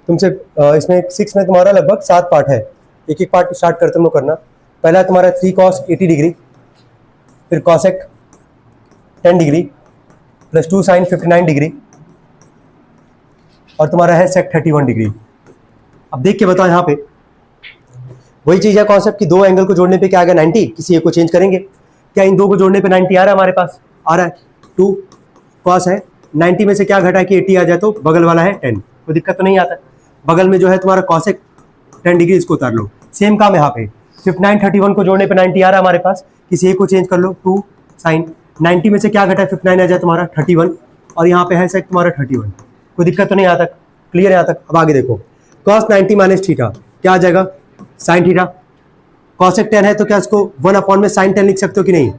तुमसे इसमें 6 में तुम्हारा लगभग 7 पार्ट है, एक एक पार्ट स्टार्ट करते हो करना। पहला तुम्हारा 3 cos 80 डिग्री, फिर cosec 10 degree plus 2 sin 59 degree, और तुम्हारा है sec 31 डिग्री। अब देख के बताओ यहाँ पे वही चीज़ है कॉन्सेप्ट की, दो एंगल को जोड़ने पे क्या आ गया 90, किसी एक को चेंज करेंगे। क्या इन दो को जोड़ने पे 90 आ रहा है हमारे पास? आ रहा है। 2 cos है, 90 में से क्या घटा कि 80 आ जाए तो बगल वाला है 10, कोई दिक्कत तो नहीं आता। बगल में जो है तुम्हारा cosec 10 डिग्री, इसको उतार लो। सेम काम यहाँ पे 59 31 को जोड़ने पे 90 आ रहा है हमारे पास, किसी एक को चेंज कर लो। 2 sin 90 में से क्या घटा 59 आ जाए तुम्हारा 31, और यहाँ पे है sec तुम्हारा 31, कोई दिक्कत तो नहीं आता। क्लियर है यहाँ तक? अब आगे देखो cos 90 माइनस थीटा क्या आ जाएगा? sin theta. cosec 10 है तो क्या इसको 1 में sin 10 लिख सकते हो कि नहीं?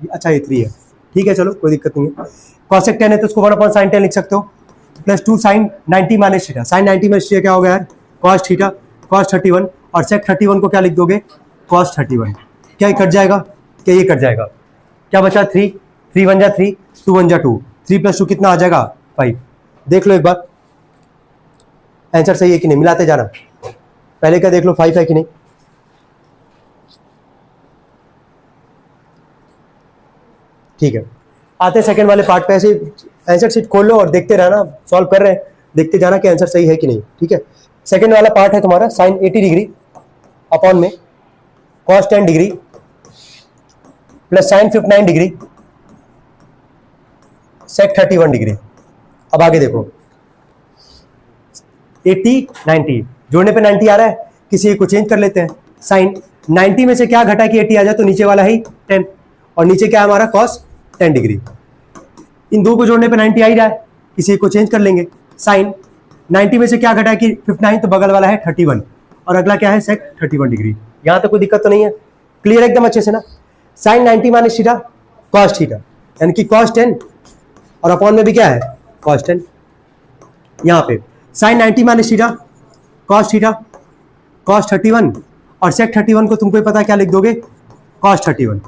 अच्छा ये 3 है, ठीक है चलो कोई दिक्कत नहीं है। cosec 10 है तो इसको 1 sin 10 लिख सकते हो, plus 2 sin 90 minus theta. sin 90 minus theta क्या हो गया यार? cos थीटा cos 31, और sec 31 को क्या लिख दोगे? cos 31। क्या ये कट जाएगा? क्या ये कट जाएगा? क्या बचा? 3 3 1 जा 3, 2 1 जा 2, 3 प्लस 2 कितना आ जाएगा? 5। देख लो एक बार आंसर सही है कि नहीं, मिलाते जाना। पहले क्या देख लो 5 है कि नहीं। ठीक है, आते सेकंड वाले पार्ट पे। ऐसे आंसर शीट खोल लो और देखते रहना, सॉल्व कर रहे हैं, देखते जाना कि आंसर सही है कि नहीं। ठीक है, सेकंड वाला पार्ट है तुम्हारा sin 80 डिग्री अपॉन में cos 10 degree plus sin 59 degree sec 31 degree. अब आगे देखो 80 90 जोड़ने पे 90 आ रहा है, किसी एक को चेंज कर लेते हैं। sin 90 में से क्या घटा कि 80 आ जाए तो नीचे वाला ही 10, और नीचे क्या है हमारा cos 10 डिग्री। इन दो को जोड़ने पे 90 आ ही रहा है, किसी एक को चेंज कर लेंगे। sin 90 में से क्या घटा कि 59 तो बगल वाला है 31, और अगला क्या है sec 31 डिग्री। यहां तक कोई दिक्कत तो नहीं है? क्लियर एकदम अच्छे से ना? sin 90 minus theta cos theta, यानी कि cos 10, और अपॉन में भी क्या है cos 10। यहाँ पे sin 90 minus theta cos theta cos 31, और sec 31 को तुमको पता क्या लिख दोगे? cos 31।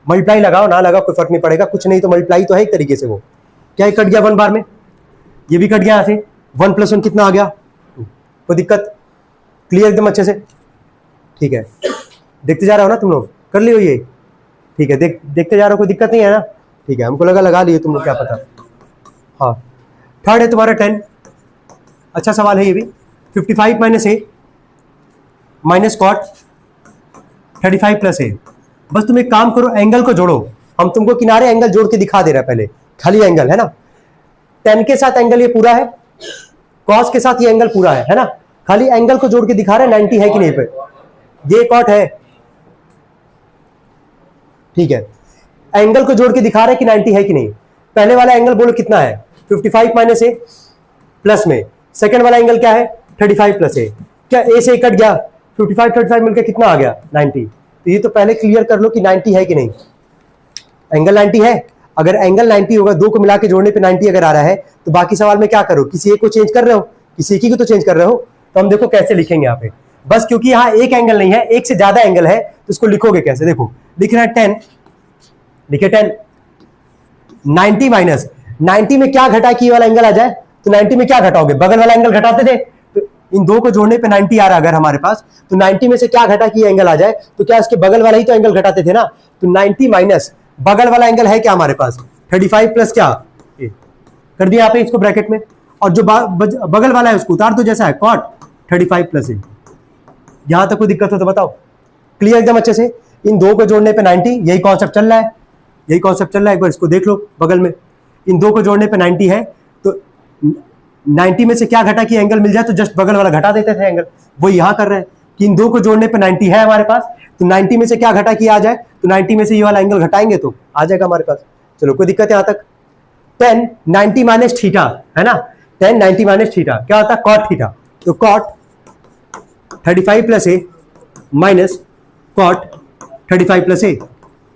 मल्टीप्लाई लगाओ ना लगाओ कोई फर्क नहीं पड़ेगा, कुछ नहीं तो मल्टीप्लाई तो है एक तरीके से। वो क्या कट गया 1 बार में, ये भी कट गया यहाँ से। 1 + 1 कितना आ गया? 2। कोई दिक्कत? क्लियर एकदम अच्छे से? ठीक है, देखते जा रहे हो ना तुम लोग, कर लियो ये? ठीक है, देखते जा रहे हो, कोई दिक्कत नहीं है ना? ठीक है, हमको लगा लिए तुम लोग, क्या पता। हाँ, थर्ड है तुम्हारा 10। अच्छा सवाल है ये भी। 55 minus A minus cot 35 plus ए। बस तुम एक काम करो, एंगल को जोड़ो। हम तुमको किनारे एंगल जोड़ के दिखा दे रहे हैं, पहले खाली एंगल है ना। 10 के साथ एंगल ये पूरा है, कॉस के साथ ये एंगल पूरा है ना। खाली एंगल को जोड़ के दिखा रहे हैं 90 है कि नहीं पे। ये कॉट है, ठीक है, एंगल को जोड़ के दिखा रहे हैं कि 90 है कि नहीं। पहले वाला एंगल बोलो कितना है? 55 माइनस ए, प्लस में सेकंड वाला एंगल क्या है? 35 प्लस ए। क्या ए से कट गया? 55 35 मिलकर कितना आ गया? 90। तो ये तो पहले क्लियर कर लो कि 90 है कि नहीं। एंगल 90 है। अगर एंगल 90 होगा, दो को मिला के जोड़ने पे 90 अगर आ रहा है, तो बाकी सवाल में क्या करो? किसी एक को चेंज कर रहे हो, किसी एक ही को तो चेंज कर रहे हो। तो हम देखो कैसे लिखेंगे यहाँ पे। बस क्योंकि यहाँ एक एंगल नहीं है, एक से ज्यादा एंगल है, तो इसको लिखोगे कैसे? देखो लिख रहा है 10, लिखे 10। 90 माइनस 90 में क्या घटा कि ये वाला एंगल आ जाए, तो 90 में क्या घटाओगे? बगल वाला एंगल घटाते थे। तो इन दो को जोड़ने पे 90 आ रहा अगर हमारे पास, तो 90 में से क्या घटा कि ये एंगल आ जाए, तो क्या इसके बगल वाला ही तो एंगल घटाते थे ना। तो 90 माइनस बगल वाला एंगल है क्या हमारे पास? 35 प्लस क्या ए। कर दिया यहाँ पे इसको ब्रैकेट में, और जो बगल वाला है उसको उतार दो जैसा है, कॉट 35 प्लस ए। यहां तक कोई दिक्कत हो तो बताओ। क्लियर एकदम अच्छे से? इन दो को जोड़ने पे 90, यही कॉन्सेप्ट चल रहा है, यही कॉन्सेप्ट चल रहा है। एक बार इसको देख लो बगल में, इन दो को जोड़ने पे 90 है, तो 90 में से क्या घटा कि एंगल मिल जाए, तो जस्ट बगल वाला घटा देते थे एंगल। वो यहां कर रहे हैं कि इन दो को जोड़ने पे 90 है हमारे पास, तो 90 में से क्या घटा कि आ जाए, तो 90 में से ये वाला एंगल घटाएंगे तो आ जाएगा हमारे पास। चलो कोई दिक्कत है यहां तक? 10 90 माइनस थीटा है ना, 10 90 माइनस थीटा क्या होता है? Cot theta. तो cot 35 plus A minus cot 35 plus A.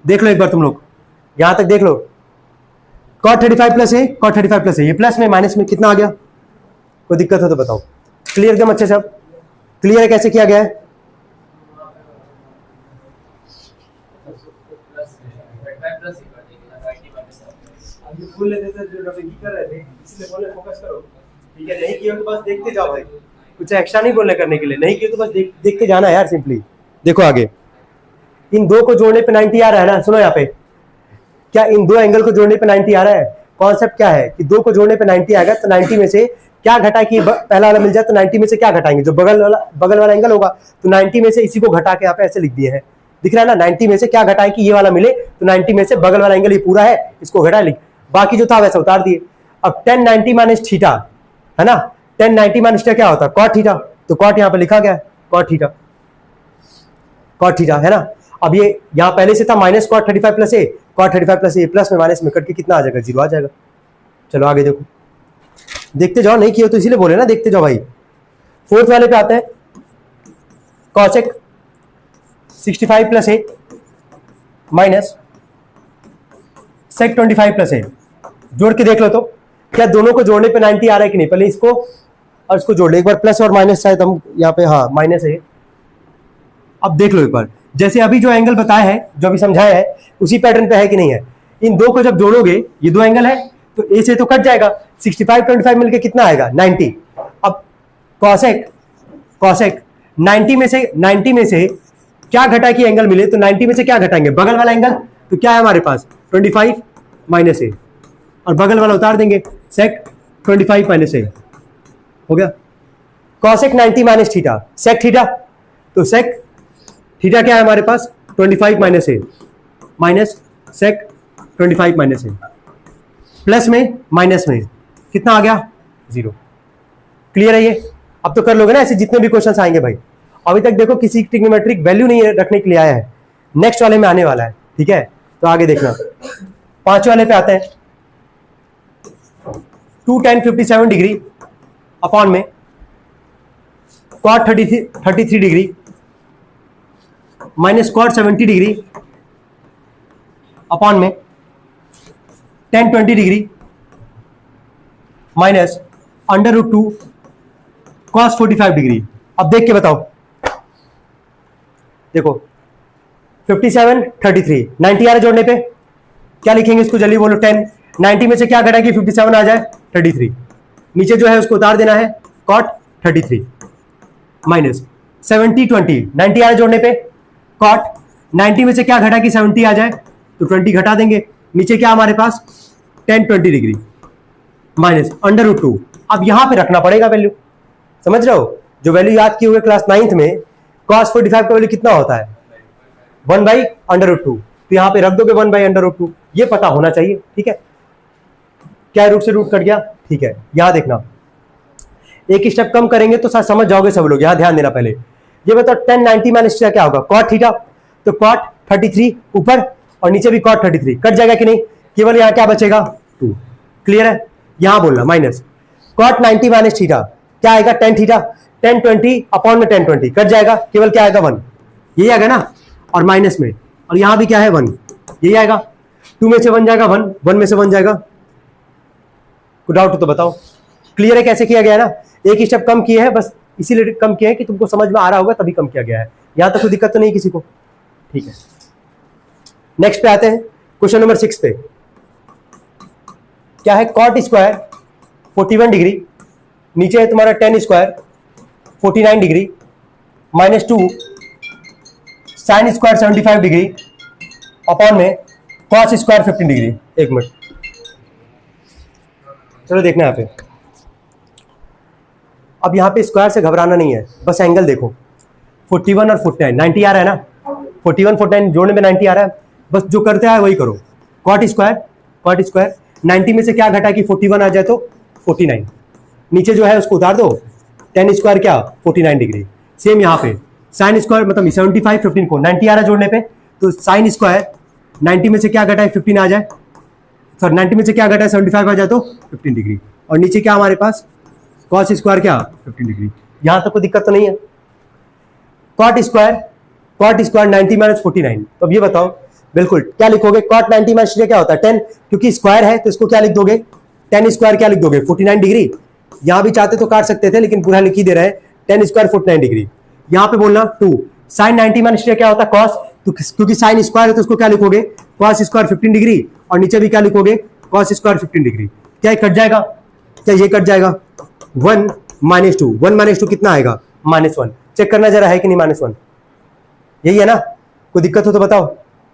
देख लो एक बार तुम लोग, यहां तक देख लो। Cot 35 plus A, cot 35 plus A, ये प्लस में माइनस में कितना आ गया? कोई दिक्कत हो तो बताओ। क्लियर एकदम अच्छे से? अब क्लियर है कैसे किया गया है? बोल लेते थे जो कर रहे थे, इसलिए बोले फोकस करो। ठीक है, नहीं किया तो बस देखते जाओ भाई, कुछ एक्स्ट्रा नहीं बोलने करने के लिए, नहीं किया तो बस देखते जाना यार सिंपली। देखो आगे, इन दो को जोड़ने पे 90 आ रहा है ना, सुनो यहाँ पे, क्या इन दो एंगल को जोड़ने पे 90 आ रहा है? कॉन्सेप्ट क्या है कि दो को जोड़ने पे 90 आएगा तो 90 में से क्या घटा कि पहला वाला मिल जाए, तो 90 में से क्या घटाएंगे, जो बगल वाला एंगल होगा, तो 90 में से इसी को घटा के यहाँ पे ऐसे लिख दिए हैं, दिख रहा है ना, 90 में से क्या घटाए कि ये वाला मिले, तो 90 में से बगल वाला एंगल ये पूरा है, इसको घटा लिख, बाकी जो था वैसा उतार दिए। अब 10 90 माइनस थीटा है ना, 10 90 माइनस थीटा क्या होता है? कॉट थीटा, तो कॉट यहाँ पे लिखा गया है, कॉट थीटा, कॉट थीटा है ना। अब ये यहाँ पहले से था minus cot 35 plus A, cot 35 plus A, plus में माइनस में कट के कितना आ जाएगा? 0 आ जाएगा। चलो आगे देखो, देखते जाओ, नहीं किया तो इसीलिए बोले ना देखते जाओ भाई। फोर्थ वाले पे आते हैं, cosec 65 plus A minus sec 25 plus ए, जोड़ के देख लो तो क्या दोनों को जोड़ने पे 90 आ रहा है कि नहीं? पहले इसको और इसको जोड़ ले एक बार, प्लस और माइनस शायद हम यहाँ पे, हाँ माइनस है। अब देख लो एक बार, जैसे अभी जो एंगल बताया है, जो अभी समझाया है, उसी पैटर्न पे है कि नहीं है? इन दो को जब जोड़ोगे, ये दो एंगल है तो ए से तो कट जाएगा, 65 25 मिलके कितना आएगा? 90। अब कॉसेक 90 में से क्या घटा कि एंगल मिले, तो 90 में से क्या घटाएंगे? बगल वाला एंगल, तो क्या है हमारे पास? 25 माइनस ए, और बगल वाला उतार देंगे, सेक 25 माइनस ए हो गया। Cosec 90 minus theta, sec theta, तो सेक थीटा क्या है हमारे पास? 25 minus A, minus sec 25 minus A, plus में माइनस में कितना आ गया? 0। क्लियर है ये? अब तो कर लोगे ना ऐसे जितने भी क्वेश्चंस आएंगे भाई। अभी तक देखो किसी ट्रिग्नोमेट्रिक वैल्यू नहीं रखने के लिए आया है, नेक्स्ट वाले में आने वाला है, ठीक है? तो आगे देखना, 5 वाले पे आते हैं, 2 tan 57 डिग्री अपॉन में cot 33 degree minus cot 70 degree upon में tan 20 degree minus √2 cos 45 degree. अब देख के बताओ, देखो 57 33 90 आ रहा जोड़ने पे, क्या लिखेंगे इसको जल्दी बोलो? 10 90 में से क्या घटा कि 57 आ जाए? 33। नीचे जो है उसको उतार देना है, cot 33 माइनस 70 20 90 आ रहा जोड़ने पे, cot 90 में से क्या घटा कि 70 आ जाए, तो 20 घटा देंगे, नीचे क्या हमारे पास? tan 20 degree minus √2। अब यहां पे रखना पड़ेगा वैल्यू, समझ रहे हो? जो वैल्यू याद किए हुए क्लास 9th में, cos 45 का वैल्यू कितना होता है? 1/√2, तो यहां पे रख दोगे 1/√2, ये पता होना चाहिए, ठीक है? क्या रूट से रूट कट गया, ठीक है? यहां देखना, एक स्टेप कम करेंगे तो समझ जाओगे सब लोग। यहां ध्यान देना, पहले ये बताओ 10 90 माइनस क्या होगा? cot थीटा, तो cot 33 ऊपर और नीचे भी cot 33, कट जाएगा कि नहीं? केवल यहां क्या बचेगा? 2। क्लियर है? यहां बोलना माइनस cot 90 माइनस थीटा क्या आएगा? tan थीटा, tan 20 अपॉन में tan 20, कट जाएगा, केवल क्या आएगा? 1, यही आएगा ना, और माइनस में, और यहां भी क्या है? 1, यही आएगा। 2 में से 1 जाएगा 1, 1 में से 1 जाएगा, कोई डाउट हो तो बताओ। क्लियर है कैसे किया गया है ना? एक स्टेप कम किए हैं, बस इसीलिए कम किया है कि तुमको समझ में आ रहा होगा तभी कम किया गया है। यहां तक कोई दिक्कत तो नहीं किसी को, ठीक है? नेक्स्ट पे आते हैं, क्वेश्चन नंबर 6 पे क्या है? cot स्क्वायर 41 डिग्री, नीचे है तुम्हारा tan square 49 degree minus 2 sin square 75 degree upon में cos स्क्वायर 15 डिग्री। एक मिनट, चलो देखना यहाँ पे। अब यहाँ पे स्क्वायर से घबराना नहीं है, बस एंगल देखो, 41 और 49 90 आ रहा है ना, 41 49 जोड़ने में 90 आ रहा है, बस जो करते हैं वही करो। cot स्क्वायर 90 में से क्या घटा कि 41 आ जाए, तो 49, नीचे जो है उसको उतार दो, tan स्क्वायर क्या? 49 डिग्री। सेम यहाँ पे sin स्क्वायर मतलब 75 15 को 90 आ रहा है जोड़ने पे, तो sin स्क्वायर 90 में से क्या घटा है? 15 आ जाए, सर 90 में से क्या घटा है? 75 आ जाए, तो 15 डिग्री, और नीचे क्या हमारे पास? cos स्क्वायर क्या? 15 डिग्री। यहां तक कोई दिक्कत तो नहीं है? cot स्क्वायर 90 माइनस 49, तो अब ये बताओ बिल्कुल क्या लिखोगे? cot 90 माइनस क्या होता है? 10, क्योंकि स्क्वायर है तो इसको क्या लिख दोगे? tan स्क्वायर क्या लिख दोगे? 49 डिग्री। यहां भी चाहते तो काट सकते थे, लेकिन पूरा लिख ही दे रहे हैं, tan स्क्वायर 49 डिग्री। यहां पे बोलना 2 sin 90 माइनस क्या होता है? cos, तो क्योंकि sin स्क्वायर है तो उसको क्या लिखोगे? cos स्क्वायर 15 डिग्री, और नीचे भी क्या लिखोगे? cos square 15 degree. क्या कट जाएगा? क्या ये कट जाएगा? 1 -2, 1 -2 कितना आएगा? -1। चेक करना जरा है कि नहीं -1? यही है ना? कोई दिक्कत हो तो बताओ।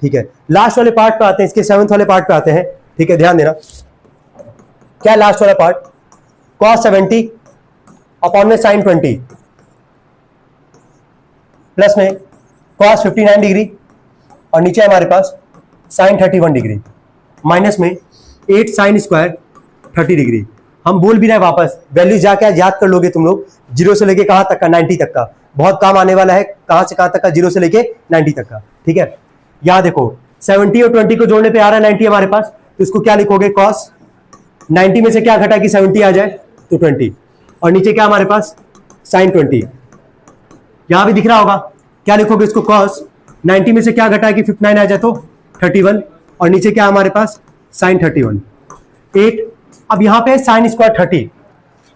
ठीक है, लास्ट वाले पार्ट पे आते हैं, इसके 7th वाले पार्ट पे आते हैं। ठीक है, ध्यान देना। क्या लास्ट वाला पार्ट? cos 70 अपॉन में sin 20 प्लस में cos 59 डिग्री और नीचे हमारे पास sin 31 डिग्री माइनस में 8 sin स्क्वायर 30 डिग्री। हम बोल भी रहे हैं वापस, वैल्यू जाके आज याद कर लोगे तुम लोग, 0 से लेके कहां तक का? 90 तक का। बहुत काम आने वाला है। कहां से कहां तक का? 0 से लेके 90 तक का। ठीक है, यहां देखो 70 और 20 को जोड़ने पे आ रहा है 90 हमारे पास, तो इसको क्या लिखोगे? cos 90 में से क्या घटा कि 70 आ जाए तो 20, और नीचे क्या हमारे पास? sin 20। यहां भी दिख रहा होगा, क्या लिखोगे इसको? cos 90 में से क्या घटा कि 59 आ जाए तो 31, और नीचे क्या हमारे पास? sin 31 8। अब यहां पे sin स्क्वायर 30,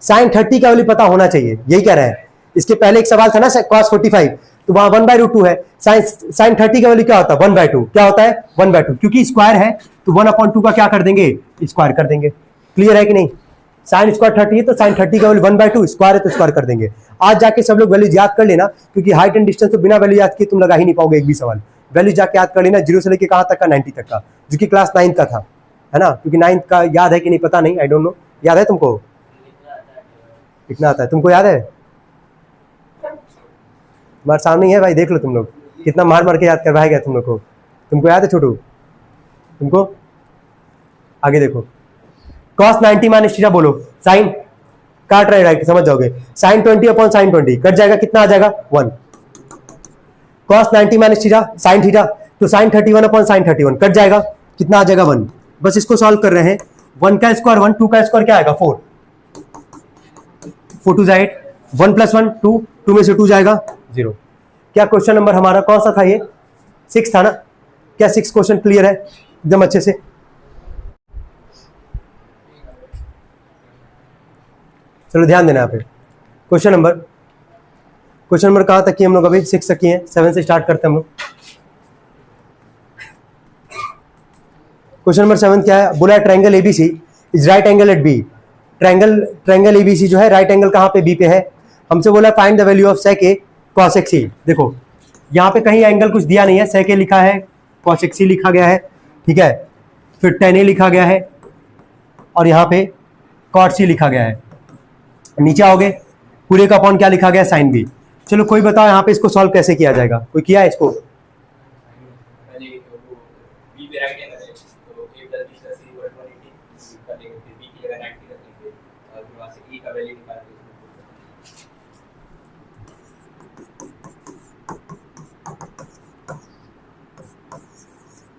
sin 30 का वैल्यू पता होना चाहिए, यही कह रहे हैं। इसके पहले एक सवाल था ना cos 45, तो वहां 1/√2 है। sin 30 का वैल्यू क्या होता है? 1/2। क्या होता है? 1/2, क्योंकि स्क्वायर है तो 1/2 का क्या कर देंगे? स्क्वायर कर देंगे। क्लियर है कि नहीं? sin स्क्वायर 30 है तो sin 30 का वैल्यू 1/2, स्क्वायर है तो स्क्वायर कर देंगे। आज जाके सब लोग वैल्यू याद कर लेना, क्योंकि हाइट एंड डिस्टेंस तो बिना वैल्यू याद किए तुम लगा ही नहीं पाओगे एक भी सवाल। वैल्यू जाके याद कर लेना, 0 से लेके कहां तक का? 90 तक का, जो कि क्लास 9 का था, है ना? क्योंकि 9 का याद है कि नहीं पता नहीं, आई डोंट नो। याद है तुमको? कितना आता है तुमको? याद है? तुम्हारे सामने ही है भाई, देख लो तुम लोग, कितना मार मार के याद करवाया गया तुम लोग को। तुमको याद है छोटू? तुमको? आगे देखो, cos 90 माइनस थीटा बोलो, साइन काट रहे राइट, समझ जाओगे। sin 20 अपॉन sin 20 कट जाएगा, कितना आ जाएगा? 1। cos 90 minus theta sin theta, तो sin 31 अपॉन sin 31 कट जाएगा, कितना आ जाएगा? 1। बस इसको सॉल्व कर रहे हैं। 1 का स्क्वायर 1, 2 का स्क्वायर क्या आएगा? 4, 4 2 जा 8, 1 + 1 2, 2 में से 2 जाएगा 0। क्या क्वेश्चन नंबर हमारा कौन सा था? ये 6 था ना? क्या 6 क्वेश्चन क्लियर है एकदम अच्छे से? चलो ध्यान देना यहाँ पे। क्वेश्चन नंबर कहां तक किए हम लोग? अभी 6 तक किए हैं, 7 से स्टार्ट करते हैं हम लोग। क्वेश्चन नंबर 7 क्या है? बोला triangle ABC is right angle at B. Triangle ABC जो है राइट एंगल कहां पे? बी पे है। हमसे बोला find the value of sec A cos x c। देखो यहाँ पे कहीं एंगल कुछ दिया नहीं है, sec A लिखा है, cos x c लिखा गया है, ठीक है, फिर tan A लिखा गया है, और यहाँ पे cot c लिखा गया है। नीचे आओगे, पूरे का अपॉन क्या लिखा गया? sin b। चलो कोई बताओ यहाँ पे इसको सॉल्व कैसे किया जाएगा? कोई किया है इसको?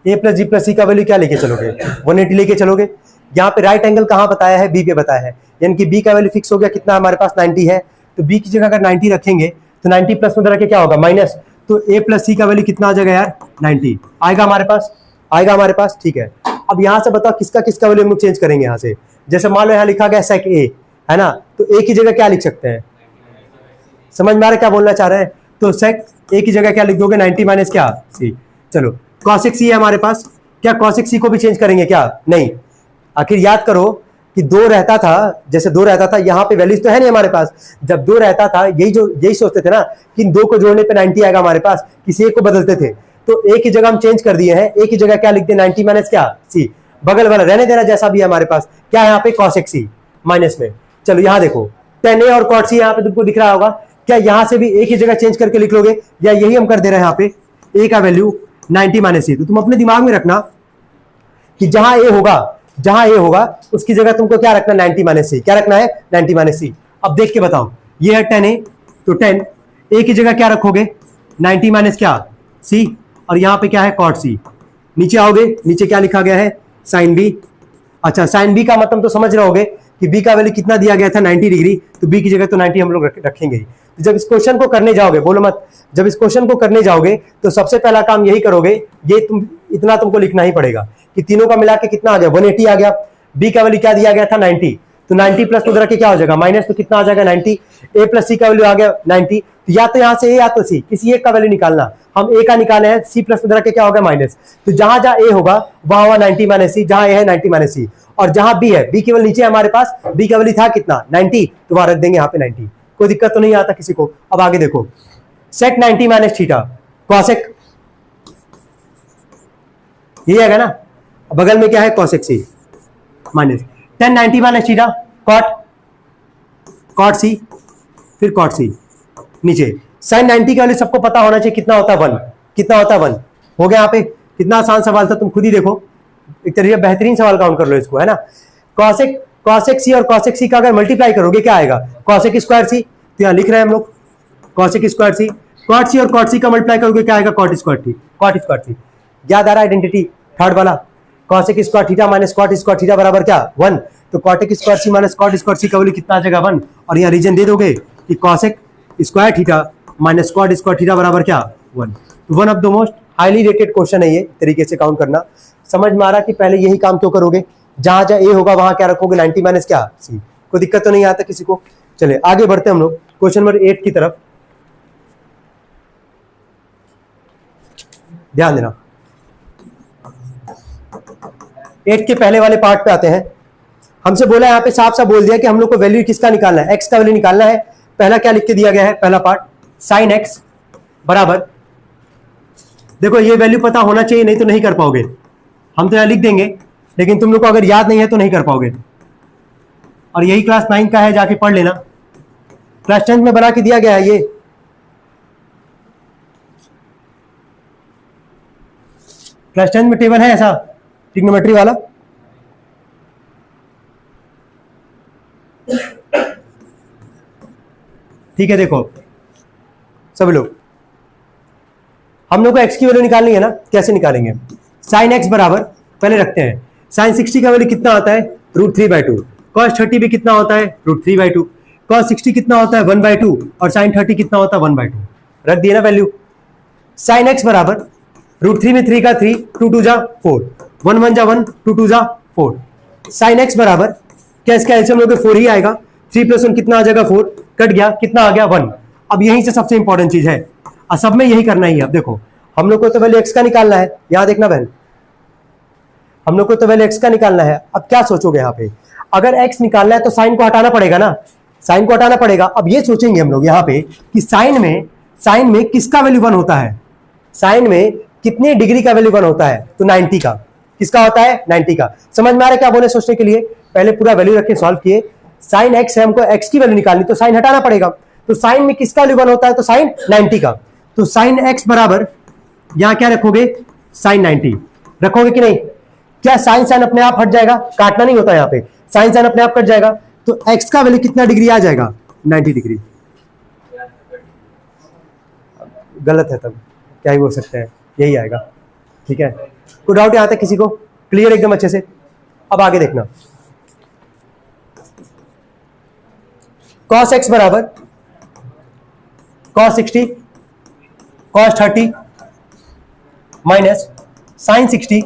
a + g + c का वैल्यू क्या लेके चलोगे? 180 लेके चलोगे। यहाँ पे राइट एंगल कहाँ बताया है? बी पे बताया है, यानी कि बी का वैल्यू फिक्स हो गया, कितना हमारे पास? 90 है। तो बी की जगह अगर 90 रखेंगे तो 90 प्लस में रखे क्या होगा? माइनस। तो a + c का वैल्यू कितना आ जाएगा यार? 90 आएगा हमारे पास, आएगा हमारे पास, ठीक है। अब यहाँ से बताओ किसका किसका वैल्यू हम लोग चेंज करेंगे यहाँ से। जैसे मान लो यहाँ लिखा गया sec a, है ना, तो a की जगह क्या लिख सकते हैं? समझ में आ रहा है क्या बोलना चाह रहे हैं? तो sec a की जगह क्या लिख दोगे? 90 माइनस क्या? c। चलो cos x c है हमारे पास, क्या cos x c को भी चेंज करेंगे क्या? नहीं। आखिर याद करो कि 2 रहता था, जैसे 2 रहता था, यहाँ पे वैल्यूज तो है नहीं हमारे पास। जब 2 रहता था यही सोचते थे ना कि 2 को जोड़ने पे 90 आएगा हमारे पास, किसी एक को बदलते थे। तो a की जगह हम चेंज कर दिए हैं, a की जगह क्या लिख दिए? 90 माइनस क्या? c। बगल वाला रहने देना जैसा भी है हमारे पास, क्या है यहाँ पे? cos x c माइनस में। चलो यहाँ देखो tan a और cot c यहाँ पे तुमको दिख रहा होगा, क्या यहाँ से भी a की जगह चेंज करके लिख लोगे, या यही हम कर दे रहे हैं यहाँ पे a का वैल्यू 90 माइनस c। तो तुम अपने दिमाग में रखना कि जहां a होगा उसकी जगह तुमको क्या रखना? 90 माइनस c। क्या रखना है? 90 माइनस c। अब देख के बताओ, ये है tan a, तो tan a की जगह क्या रखोगे? 90 माइनस क्या? c, और यहाँ पे क्या है? cot c। नीचे आओगे, नीचे क्या लिखा गया है? sin b। अच्छा, sin b का मतलब तो समझ रहे होगे कि b का वैल्यू कितना दिया गया था? 90 डिग्री, तो b की जगह तो 90 हम लोग रखेंगे ही। तो जब इस क्वेश्चन को करने जाओगे, बोलो मत, जब इस क्वेश्चन को करने जाओगे तो सबसे पहला काम यही करोगे, ये इतना तुमको लिखना ही पड़ेगा कि तीनों का मिला के कितना आ गया? 180 आ गया। b का वैल्यू क्या दिया गया था? 90, तो 90 प्लस उधर के क्या हो जाएगा? माइनस, तो कितना आ जाएगा? 90। a + c का वैल्यू आ गया 90, तो या तो यहाँ से a या तो c, किसी एक का वैल्यू निकालना। हम a का निकाले हैं, c प्लस उधर के क्या होगा? माइनस। तो जहां जहां a होगा वहां 90 माइनस c, जहां a है 90 माइनस c। और जहां बी है, बी केवल नीचे है हमारे पास, बी का वैल्यू था कितना 90, तो वहां रख देंगे यहाँ पे 90। कोई दिक्कत तो नहीं आता किसी को। अब आगे देखो, सेक 90 माइनस थीटा कॉसेक, ये आएगा ना, बगल में क्या है cosec C minus tan 90 minus theta cot C, फिर कॉट सी नीचे। साइन 90 का वैल्यू सबको पता होना चाहिए कितना होता है 1, कितना होता है 1। हो गया यहाँ पे, कितना आसान सवाल था, तुम खुद ही देखो, एक तरीके बेहतरीन सवाल काउंट कर लो इसको, है ना। कॉसेक सी और कॉसेक सी का अगर मल्टीप्लाई करोगे क्या आएगा, कॉसेक स्क्वायर सी, तो यहाँ लिख रहे हैं हम लोग cosec square C. Cot C और कॉट सी का मल्टीप्लाई करोगे क्या आएगा, cot square T, cot square C. याद आ रहा है आइडेंटिटी थर्ड वाला, cosec square theta minus cot square theta बराबर क्या 1, तो cosec square C minus cot square C का वैल्यू कितना आ जाएगा 1, और यहाँ रीजन दे दोगे कि cosec square theta minus cot square theta बराबर क्या 1। One of the most highly rated question है ये तरीके से काउंट करना। समझ में आ रहा कि पहले यही काम क्यों करोगे, जहां जहां ए होगा वहां क्या रखोगे 90 माइनस क्या सी। कोई दिक्कत तो नहीं आता किसी को। चले आगे बढ़ते हैं हम लोग क्वेश्चन नंबर 8 की तरफ, ध्यान देना। 8 के पहले वाले पार्ट पे आते हैं। हमसे बोला यहाँ पे साफ साफ बोल दिया कि हम लोग को वैल्यू किसका निकालना है, एक्स का वैल्यू निकालना है। पहला क्या लिख के दिया गया है, पहला पार्ट साइन एक्स बराबर, देखो ये वैल्यू पता होना चाहिए, नहीं तो नहीं कर पाओगे। हम तो यहां लिख देंगे, लेकिन तुम लोग को अगर याद नहीं है तो नहीं कर पाओगे। और यही क्लास 9 का है, जाके पढ़ लेना, क्लास 10 में बना के दिया गया है ये। क्लास 10 में टेबल है ऐसा ट्रिग्नोमेट्री वाला, ठीक है। देखो सब लोग, हम लोग को x की वैल्यू निकालनी है ना, कैसे निकालेंगे। साइन x बराबर, पहले रखते हैं, साइन 60 का वैल्यू कितना होता है √3/2, cos 30 भी कितना होता है √3/2, cos 60 कितना होता है 1/2, और साइन 30 कितना होता है 1/2, रख दिए ना वैल्यू। साइन x बराबर √3 में 3 का 3, 2 2 जा 4, 1 1 जा 1, 2 2 जा 4। साइन x बराबर क्या, इसका एलसीएम लोगे 4 ही आएगा, 3 + 1 कितना आ जाएगा 4, कट गया, कितना आ गया 1। अब यहीं से सबसे इंपॉर्टेंट चीज है, सब में यही करना ही है। अब देखो हम लोग को तो वैल्यू x का निकालना है, यहां देखना बहन, हम लोग को तो वैल्यू x का निकालना है। अब क्या सोचोगे यहाँ पे, अगर x निकालना है तो साइन को हटाना पड़ेगा ना, साइन को हटाना पड़ेगा। अब ये सोचेंगे हम लोग यहाँ पे कि साइन में किसका वैल्यू 1 होता है, साइन में कितने डिग्री का वैल्यू 1 होता है, तो 90 का। किसका होता है 90 का। समझ में आ रहा है क्या बोले सोचने के लिए, पहले पूरा वैल्यू रख के सॉल्व किए। साइन x है, हमको x की वैल्यू निकालनी, तो साइन हटाना पड़ेगा, तो साइन में किसका वैल्यू 1 होता है, तो साइन 90 का। तो साइन x बराबर यहां क्या रखोगे, साइन 90 रखोगे कि नहीं। क्या साइन साइन अपने आप हट जाएगा, काटना नहीं होता यहाँ पे, साइन साइन अपने आप कट जाएगा, तो x का वैल्यू कितना डिग्री आ जाएगा 90 डिग्री। गलत है तब क्या ही बोल सकते हैं, यही आएगा, ठीक है। कोई डाउट यहां तक किसी को, क्लियर एकदम अच्छे से। अब आगे देखना, cos x बराबर cos 60 cos 30 minus sine 60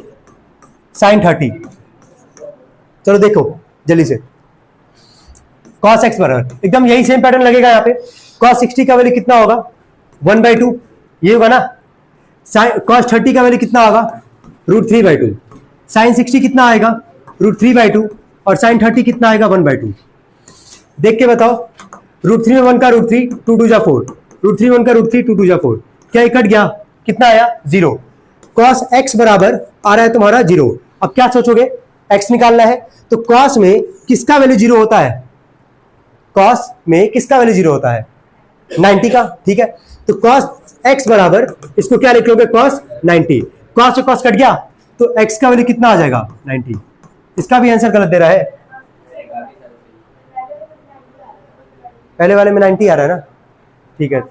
sine 30। चलो देखो जल्दी से, cos x बराबर एकदम यही सेम पैटर्न लगेगा यहाँ पे। cos 60 का वैल्यू कितना होगा 1/2, ये होगा ना। cos 30 का वैल्यू कितना होगा √3/2, साइन 60 कितना आएगा √3/2, और साइन 30 कितना आएगा 1/2। देख के बताओ, √3 में 1 का √3, 2 2 जा 4, √3 में 1 का √3, 2 2 जा 4, क्या कट गया, कितना आया 0। cos x बराबर आ रहा है तुम्हारा 0। अब क्या सोचोगे, x निकालना है, तो cos में किसका वैल्यू 0 होता है, cos में किसका वैल्यू 0 होता है 90 का, ठीक है। तो cos x बराबर, इसको क्या लिख लोगे cos 90, cos से cos कट गया, तो x का वैल्यू कितना आ जाएगा 90। इसका भी आंसर गलत दे रहा है, पहले वाले में 90 आ रहा है ना, ठीक है।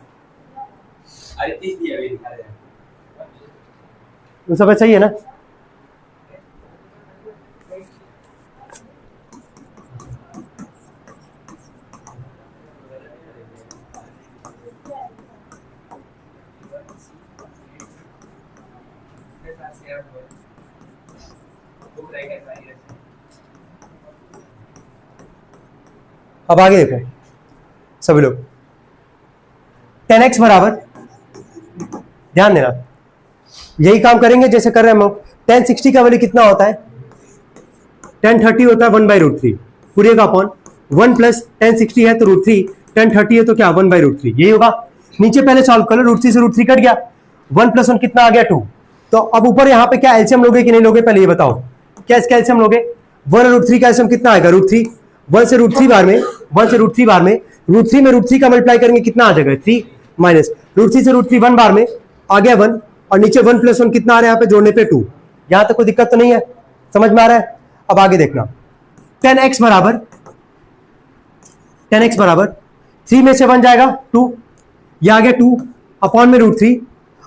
तो सब सही है ना। अब आगे देखो सभी लोग, tan x बराबर, ध्यान देना यही काम करेंगे जैसे कर रहे हैं हम लोग। tan 60 का वैल्यू कितना होता है 1030 होता है 1/√3 पूरे का अपॉन 1 प्लस 1060 है तो √3, 1030 है तो क्या 1/√3 यही होगा। नीचे पहले सॉल्व कर लो, √3 से √3 कट गया, 1 + 1 कितना आ गया 2। तो अब ऊपर यहाँ पे क्या एलसीएम लोगे कि नहीं लोगे, पहले ये बताओ क्या इसका एलसीएम लोगे। 1 और √3 का एलसीएम कितना आएगा √3, 1 से √3 बार में, 1 से √3 बार में, √3 में √3 का मल्टीप्लाई करेंगे कितना आ जाएगा 3 माइनस √3 से √3 1 बार में आ गया 1 और नीचे 1 + 1 कितना आ रहा है यहाँ पे जोड़ने पे 2। यहां तक कोई दिक्कत तो नहीं है, समझ में आ रहा है। अब आगे देखना 10x बराबर 3 में से 1 जाएगा 2, ये आ गया 2 अपॉन में √3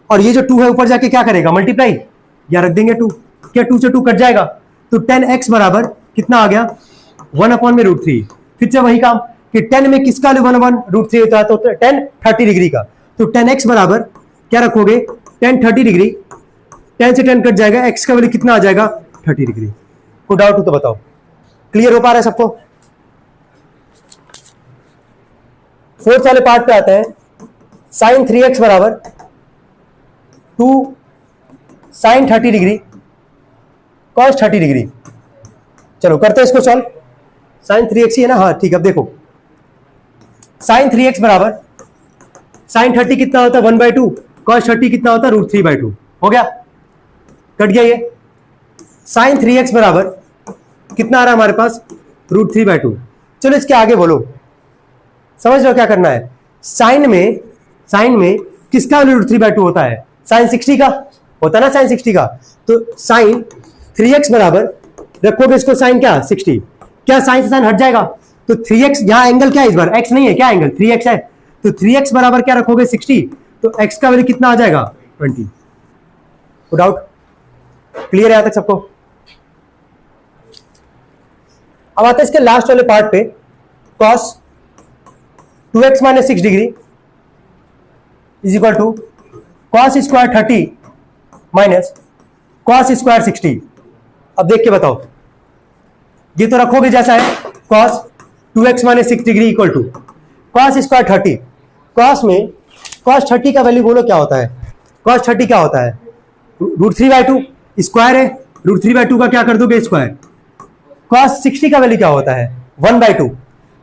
और ये जो 2 है ऊपर जाके क्या करेगा मल्टीप्लाई, या रख देंगे 2, क्या 2 से 2 कट जाएगा तो 10x बराबर कितना आ गया 1 अपॉन में √3। फिर से वही काम कि 10 में किसका 1 √3 होता है तो 10 30 डिग्री का, तो 10x बराबर क्या रखोगे 10 30 डिग्री, 10 से 10 कट जाएगा, x का वैल्यू कितना आ जाएगा 30 डिग्री। कोई डाउट हो तो बताओ, क्लियर हो पा रहा है सबको। फोर्थ वाले पार्ट पे आते हैं, sin 3x बराबर 2 sin 30 डिग्री cos 30 डिग्री। चलो करते हैं इसको सॉल्व, sin 3x ही है ना, हाँ ठीक है। अब देखो sin 3x बराबर sin 30 कितना होता है 1/2, cos 30 कितना होता है √3/2, हो गया कट गया ये। sin 3x बराबर कितना आ रहा है हमारे पास √3/2। चलो इसके आगे बोलो, समझ लो क्या करना है। साइन में किसका वैल्यू √3/2 होता है, sin 60 का होता है ना, sin 60 का। तो sin 3x बराबर रखोगे इसको sin क्या 60, क्या sin से sin हट जाएगा तो 3x, यहां एंगल क्या है इस बार x नहीं है, क्या एंगल 3x है, तो 3x बराबर क्या रखोगे 60, तो x का वैल्यू कितना आ जाएगा 20। डाउट क्लियर है यहां तक सबको। अब आते हैं इसके लास्ट वाले पार्ट पे, cos 2x - 6 degree is equal to cos square 30 minus cos square 60। अब देख के बताओ, ये तो रखोगे जैसा है cos 2x - 6 degree equal to cos square 30। cos में cos 30 का वैल्यू बोलो क्या होता है, cos 30 क्या होता है √3/2 स्क्वायर है, √3/2 का क्या कर दोगे स्क्वायर। cos 60 का वैल्यू क्या होता है 1/2,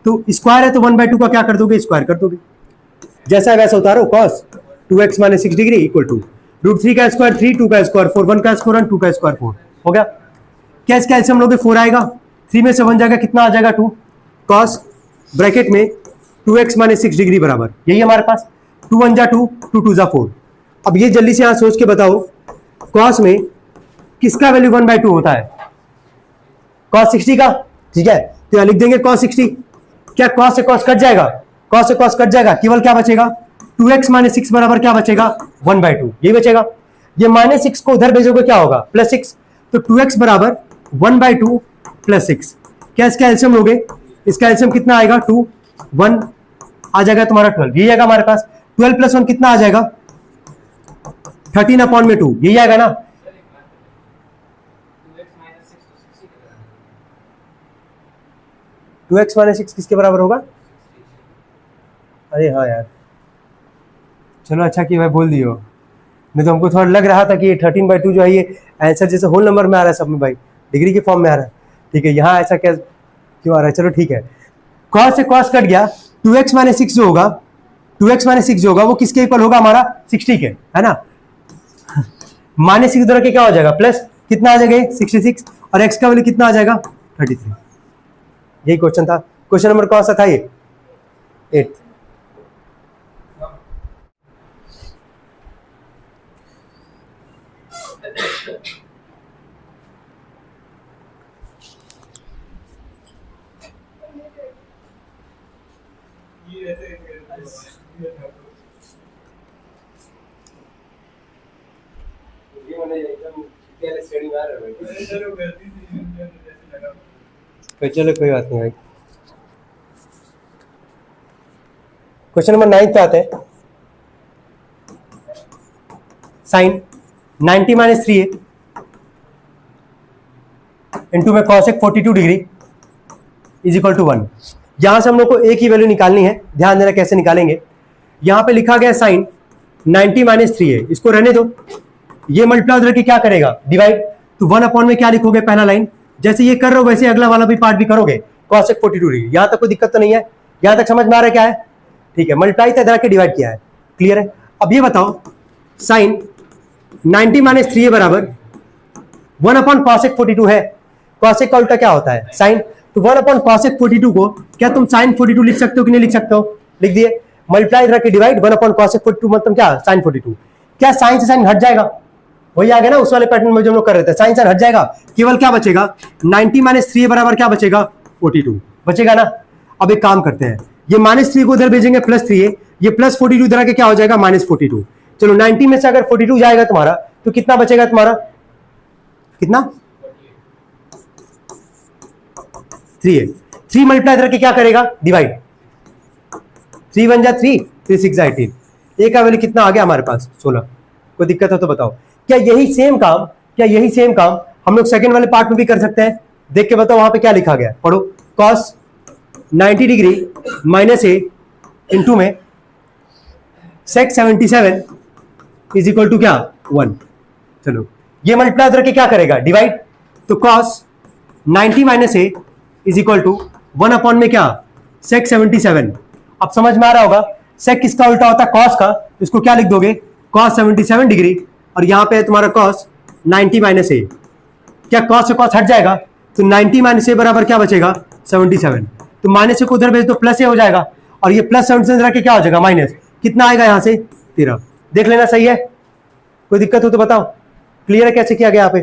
तो स्क्वायर है तो 1/2 का क्या कर दोगे स्क्वायर कर दोगे, जैसा है वैसा उतारो। cos 2x - 6 degree equal to √3 का स्क्वायर 3, 2 का स्क्वायर 4, 1 का स्क्वायर 1, 2 का स्क्वायर 4, हो गया। क्या इसका एलसीएम लोगे 4 आएगा, 3 में से 1 जाएगा कितना आ जाएगा 2, cos ब्रैकेट में 2x - 6 डिग्री बराबर यही हमारे पास 2 1 जा 2, 2 2 जा 4। अब ये जल्दी से यहां सोच के बताओ cos में किसका वैल्यू 1/2 होता है, cos 60 का, ठीक है। तो यहां लिख देंगे cos 60, क्या cos से cos कट जाएगा, cos से cos कट जाएगा, केवल क्या बचेगा 2x - 6 बराबर क्या बचेगा 1/2, यही बचेगा। ये -6 को उधर भेजोगे क्या होगा +6, तो 2x बराबर 1/2 + 6। क्या इसका एलसीएम लोगे, इसका एलसीएम कितना आएगा 2 1 आ जाएगा तुम्हारा 12, यही आएगा हमारे पास। 12 + 1 कितना आ जाएगा 13/2, यही आएगा ना। टू एक्स - 6 किसके बराबर होगा, अरे हाँ यार चलो अच्छा कि भाई बोल दियो, नहीं तो हमको थोड़ा लग रहा था कि ये 13/2 जो है ये आंसर जैसे होल नंबर में आ रहा है सब में भाई, डिग्री के फॉर्म में आ रहा है, ठीक है। यहाँ ऐसा क्या क्यों आ रहा है, चलो ठीक है। cos से cos कट गया, 2x - 6 जो होगा, 2x - 6 जो होगा वो किसके इक्वल होगा हमारा 60 के, है ना। -6 उधर के क्या हो जाएगा प्लस कितना आ जाएगा 66 और x का वैल्यू कितना आ जाएगा 33। यही क्वेश्चन था, क्वेश्चन नंबर कौन सा था ये 8। चलो कोई बात नहीं भाई। क्वेश्चन नंबर 9 पे आते हैं, साइन 90 - 3a इंटू में cosec 42 degree is equal to 1। यहां से हम लोग को एक ही वैल्यू निकालनी है, ध्यान देना कैसे निकालेंगे। यहां पे लिखा गया साइन 90 - 3a, इसको रहने दो, ये मल्टीप्लाई उधर के क्या करेगा डिवाइड, तो 1 अपॉन में क्या लिखोगे पहला लाइन जैसे ये कर रहे हो वैसे अगला वाला भी पार्ट भी करोगे, cosec 42 डिग्री। यहां तक कोई दिक्कत तो नहीं है? यहां तक समझ में आ रहा है क्या है? ठीक है, मल्टीप्लाई इधर के डिवाइड किया है, क्लियर है। अब ये बताओ साइन 90 माइनस 3 बराबर 1 अपॉन cosec 42 है। cosec का उल्टा क्या होता है? साइन। तो 1 अपॉन cosec 42 को क्या तुम sin 42 लिख सकते हो कि नहीं लिख सकते हो? लिख दिए। मल्टीप्लाई इधर के डिवाइड 1 अपॉन cosec 42 मतलब क्या? sin 42। क्या साइन से साइन हट जाएगा? वही आ गया ना उस वाले पैटर्न में जो हम लोग कर रहे थे, साइन साइन हट जाएगा, केवल क्या बचेगा? 90 माइनस 3 बराबर क्या बचेगा? 42 बचेगा ना। अब एक काम करते हैं, ये -3 को उधर भेजेंगे +3, ये +42 इधर आके क्या हो जाएगा? -42। चलो 90 में से अगर 42 जाएगा तुम्हारा तो कितना बचेगा तुम्हारा? कितना? 3 है। 3 मल्टीप्लाई इधर के क्या करेगा? डिवाइड। 3 1 जा 3, 3 6 जा 18। ए का वैल्यू कितना आ गया हमारे पास? 16। कोई दिक्कत हो तो बताओ। क्या यही सेम काम हम लोग सेकंड वाले पार्ट में भी कर सकते हैं? देख के बताओ वहां पे क्या लिखा गया, पढ़ो। cos 90 डिग्री माइनस ए इंटू में sec 77 इज इक्वल टू क्या? 1। चलो ये मल्टीप्लाई इधर के क्या करेगा? डिवाइड। तो cos 90 minus a is equal to 1 upon में क्या? sec 77। अब समझ में आ रहा होगा, sec किसका उल्टा होता है? cos का। इसको क्या लिख दोगे? cos 77 डिग्री, और यहां पे है तुम्हारा cos 90 माइनस ए। क्या cos से cos हट जाएगा? तो 90 माइनस ए बराबर क्या बचेगा? 77। तो माइनस ए को उधर भेज दो, प्लस ए हो जाएगा, और ये +77 के क्या हो जाएगा? माइनस। कितना आएगा यहां से? 13। देख लेना, सही है? कोई दिक्कत हो तो बताओ। क्लियर है कैसे किया गया यहाँ पे?